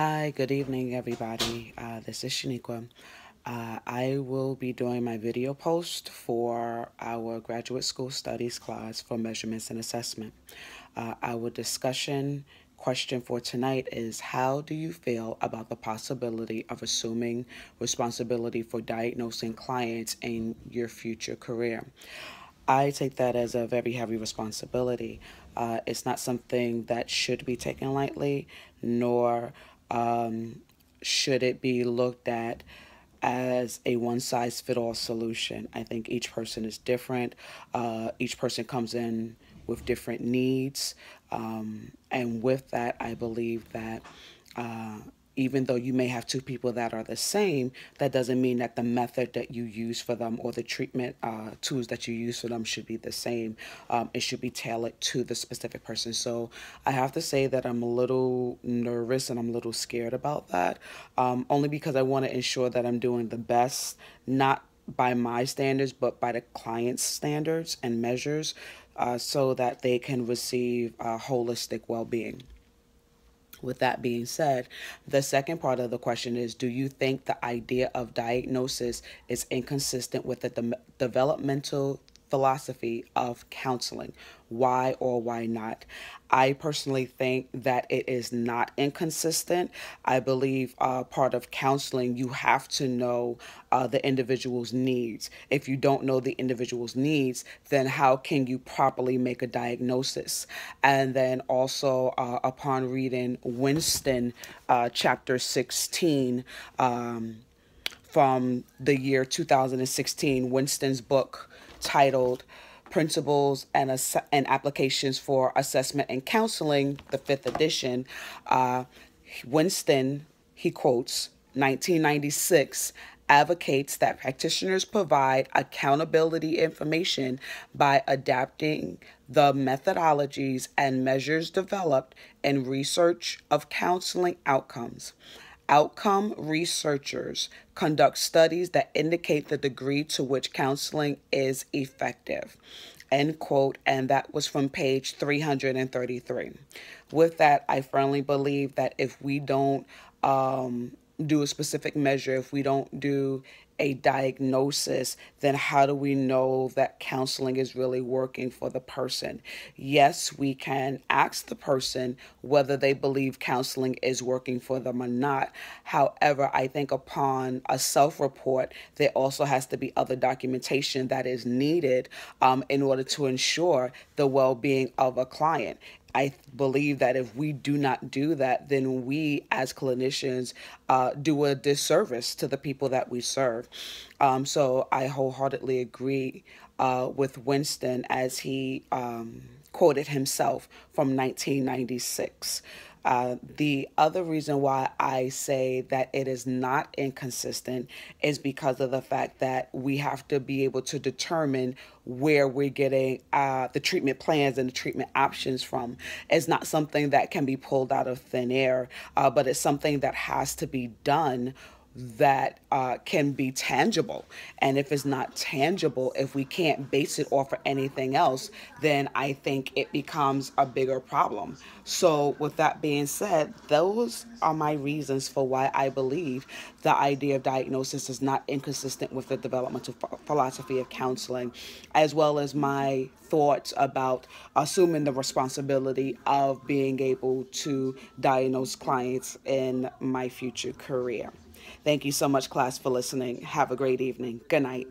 Hi, good evening, everybody. This is Shaniqua. I will be doing my video post for our graduate school studies class for measurements and assessment. Our discussion question for tonight is: how do you feel about the possibility of assuming responsibility for diagnosing clients in your future career? I take that as a very heavy responsibility. It's not something that should be taken lightly, nor should it be looked at as a one size fit all solution. I think each person is different. Each person comes in with different needs. And with that, I believe that uh, even though you may have two people that are the same, that doesn't mean that the method that you use for them or the treatment tools that you use for them should be the same. It should be tailored to the specific person. So I have to say that I'm a little nervous and I'm a little scared about that, only because I want to ensure that I'm doing the best, not by my standards, but by the client's standards and measures, so that they can receive holistic well being. With that being said, the second part of the question is: do you think the idea of diagnosis is inconsistent with the developmental philosophy of counseling? Why or why not? I personally think that it is not inconsistent. I believe part of counseling, you have to know the individual's needs. If you don't know the individual's needs, then how can you properly make a diagnosis? And then also, upon reading Winston, chapter 16, from the year 2016, Winston's book titled Principles and Applications for Assessment and Counseling, the fifth edition. Winston, he quotes 1996, advocates that practitioners provide accountability information by adapting the methodologies and measures developed in research of counseling outcomes. Outcome researchers conduct studies that indicate the degree to which counseling is effective. End quote. And that was from page 333. With that, I firmly believe that if we don't do a specific measure, if we don't do a diagnosis, then how do we know that counseling is really working for the person? Yes, we can ask the person whether they believe counseling is working for them or not. However, I think upon a self-report, there also has to be other documentation that is needed in order to ensure the well-being of a client. I believe that if we do not do that, then we as clinicians do a disservice to the people that we serve. So I wholeheartedly agree with Winston as he quoted himself from 1996. The other reason why I say that it is not inconsistent is because of the fact that we have to be able to determine where we're getting the treatment plans and the treatment options from. It's not something that can be pulled out of thin air, but it's something that has to be done that can be tangible. And if it's not tangible, if we can't base it off of anything else, then I think it becomes a bigger problem. So with that being said, those are my reasons for why I believe the idea of diagnosis is not inconsistent with the developmental philosophy of counseling, as well as my thoughts about assuming the responsibility of being able to diagnose clients in my future career. Thank you so much, class, for listening. Have a great evening. Good night.